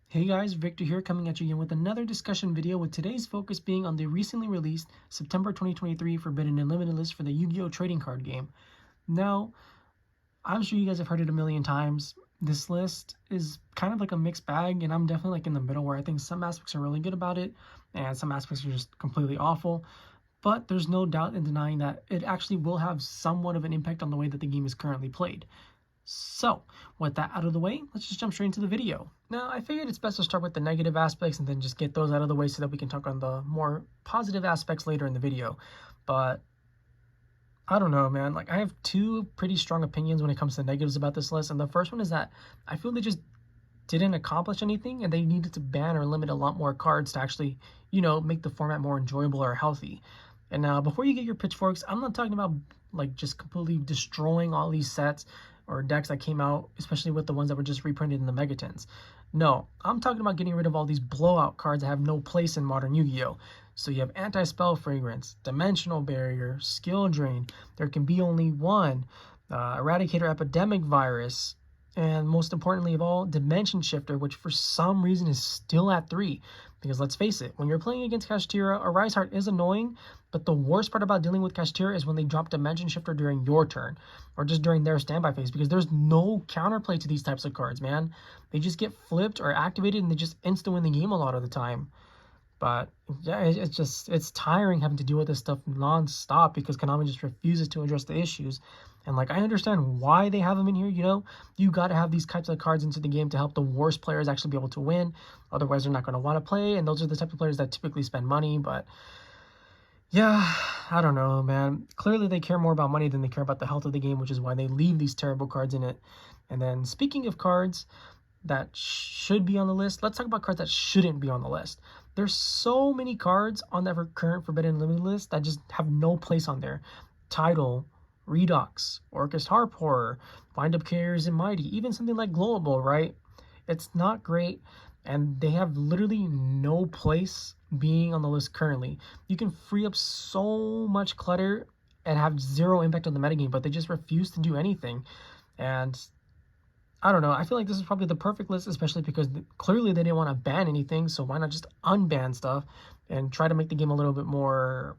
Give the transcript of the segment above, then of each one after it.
Hey guys, Victor here coming at you again with another discussion video with today's focus being on the recently released September 2023 Forbidden and Limited list for the Yu-Gi-Oh! Trading card game. Now, I'm sure you guys have heard it a million times. This list is kind of like a mixed bag, and I'm definitely like in the middle where I think some aspects are really good about it, and some aspects are just completely awful. But there's no doubt in denying that it actually will have somewhat of an impact on the way that the game is currently played. So, with that out of the way, let's just jump straight into the video. Now, I figured it's best to start with the negative aspects and then just get those out of the way so that we can talk on the more positive aspects later in the video. But I don't know, man. Like, I have two pretty strong opinions when it comes to negatives about this list. And the first one is that I feel they just didn't accomplish anything and they needed to ban or limit a lot more cards to actually, make the format more enjoyable or healthy. And now, before you get your pitchforks, I'm not talking about like just completely destroying all these sets or decks that came out, especially with the ones that were just reprinted in the Megatins. No, I'm talking about getting rid of all these blowout cards that have no place in modern Yu-Gi-Oh! So you have Anti-Spell Fragrance, Dimensional Barrier, Skill Drain, There Can Be Only One, Eradicator Epidemic Virus, and most importantly of all, Dimension Shifter, which for some reason is still at 3. Because let's face it, when you're playing against Kashtira, a Rise Heart is annoying, but the worst part about dealing with Kashtira is when they drop Dimension Shifter during your turn, or just during their standby phase, because there's no counterplay to these types of cards, man. They just get flipped or activated, and they just insta-win the game a lot of the time. But yeah, it's tiring having to deal with this stuff non-stop because Konami just refuses to address the issues. And like I understand why they have them in here, you got to have these types of cards into the game to help the worst players actually be able to win. Otherwise, they're not going to want to play, and those are the type of players that typically spend money. But yeah, I don't know, man. Clearly, they care more about money than they care about the health of the game, which is why they leave these terrible cards in it. And then speaking of cards that should be on the list, let's talk about cards that shouldn't be on the list. There's so many cards on that current Forbidden Limited list that just have no place on there. Tidal, Redux, Orcust Harp Horror, Wind Up Carriers and Mighty, even something like Global, right? It's not great, and they have literally no place being on the list currently. You can free up so much clutter and have zero impact on the metagame, but they just refuse to do anything. And I don't know. I feel like this is probably the perfect list, especially because clearly they didn't want to ban anything. So why not just unban stuff and try to make the game a little bit more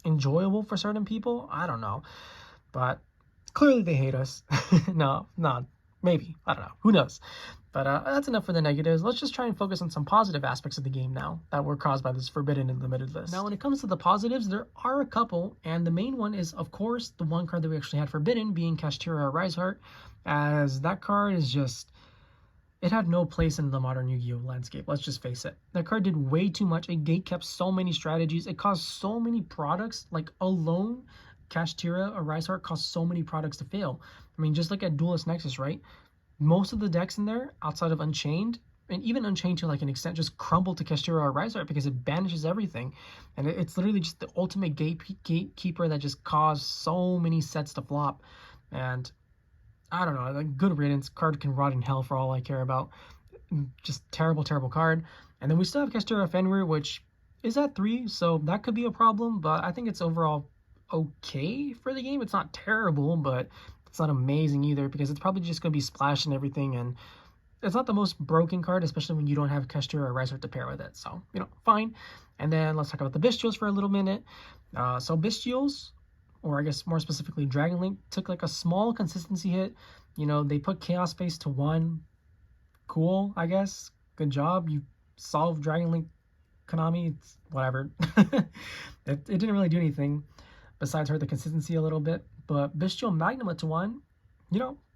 enjoyable for certain people? I don't know. But clearly they hate us. No, maybe. I don't know. Who knows? But that's enough for the negatives. Let's just try and focus on some positive aspects of the game now that were caused by this Forbidden and Limited list. Now, when it comes to the positives, there are a couple, and the main one is, of course, the one card that we actually had Forbidden, being Kashtira Riseheart, as that card is just... It had no place in the modern Yu-Gi-Oh! Landscape, let's just face it. That card did way too much. It gatekept so many strategies. It caused so many products, like alone, Kashtira or Riseheart caused so many products to fail. I mean, just like at Duelist Nexus, right? Most of the decks in there, outside of Unchained, and even Unchained to like an extent, just crumble to Kashtira or Riseheart because it banishes everything. And it's literally just the ultimate gatekeeper that just caused so many sets to flop. And I don't know, like good riddance. Card can rot in hell for all I care about. Just terrible, terrible card. And then we still have Kashtira Fenrir, which is at 3, so that could be a problem, but I think it's overall okay for the game. It's not terrible, but it's not amazing either because it's probably just going to be splash and everything, and it's not the most broken card, especially when you don't have Kashtira or Riser to pair with it. So, fine. And then let's talk about the Bystials for a little minute. So Bystials, or I guess more specifically Dragon Link, took like a small consistency hit. They put Chaos Space to 1. Cool, I guess. Good job. You solved Dragon Link, Konami. It's whatever. it didn't really do anything besides hurt the consistency a little bit. But Bestial Magnuma to 1,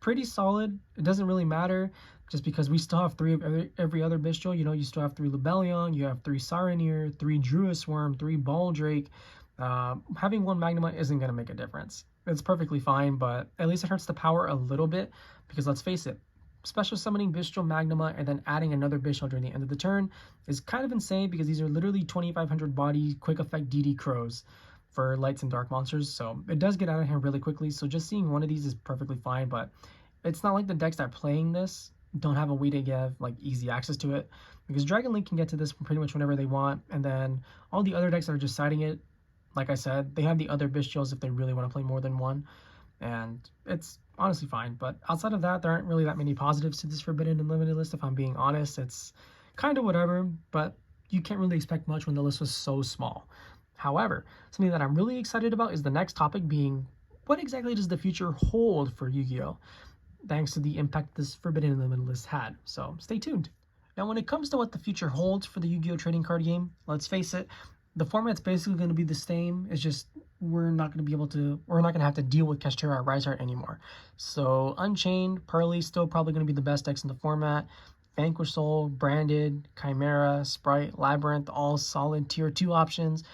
pretty solid. It doesn't really matter just because we still have 3 of every other Bestial. You still have 3 Lubellion, you have 3 Saronir, 3 Druis Worm, 3 Baldrake. Having 1 Magnuma isn't going to make a difference. It's perfectly fine, but at least it hurts the power a little bit because let's face it, special summoning Bestial Magnuma and then adding another Bestial during the end of the turn is kind of insane because these are literally 2,500 body quick effect DD Crows for lights and dark monsters, so it does get out of hand really quickly. So just seeing one of these is perfectly fine, but it's not like the decks that are playing this don't have a way to get like easy access to it, because Dragon Link can get to this pretty much whenever they want, and then all the other decks that are just siding it, like I said, they have the other Bestials if they really want to play more than one, and it's honestly fine. But outside of that, there aren't really that many positives to this Forbidden and Limited list, if I'm being honest. It's kind of whatever, but you can't really expect much when the list was so small. However, something that I'm really excited about is the next topic being, what exactly does the future hold for Yu-Gi-Oh? Thanks to the impact this Forbidden Limited list had. So stay tuned. Now, when it comes to what the future holds for the Yu-Gi-Oh trading card game, let's face it, the format's basically going to be the same. It's just we're not going to have to deal with Kashtira Rise Heart anymore. So Unchained, Pearly still probably going to be the best decks in the format. Vanquish Soul, Branded, Chimera, Sprite, Labyrinth, all solid tier 2 options.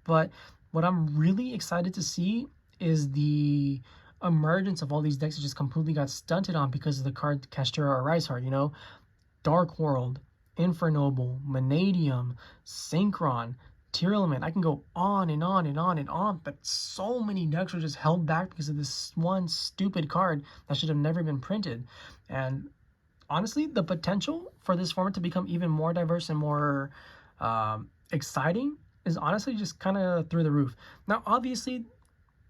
But what I'm really excited to see is the emergence of all these decks that just completely got stunted on because of the card Kashtira Rise Heart, you know? Dark World, Infernoble, Mannadium, Synchron, Tearlament. I can go on and on and on and on, but so many decks were just held back because of this one stupid card that should have never been printed. And honestly, the potential for this format to become even more diverse and more exciting is honestly just kind of through the roof. Now, obviously,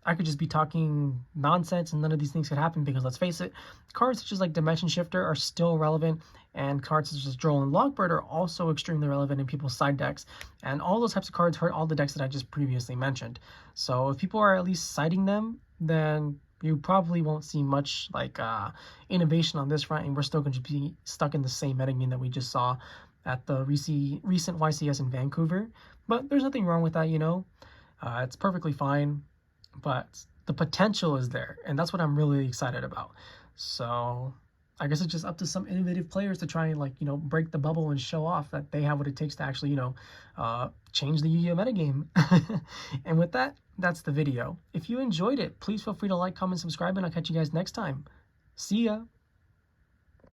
I could just be talking nonsense and none of these things could happen because, let's face it, cards such as like Dimension Shifter are still relevant, and cards such as Droll and Lockbird are also extremely relevant in people's side decks, and all those types of cards hurt all the decks that I just previously mentioned. So if people are at least citing them, then you probably won't see much like innovation on this front, and we're still going to be stuck in the same metagame that we just saw at the recent YCS in Vancouver. But there's nothing wrong with that, you know. It's perfectly fine, but the potential is there, and that's what I'm really excited about. So I guess it's just up to some innovative players to try and, like, you know, break the bubble and show off that they have what it takes to actually, you know, change the Yu-Gi-Oh metagame. And with that, that's the video. If you enjoyed it, please feel free to like, comment, subscribe, and I'll catch you guys next time. See ya!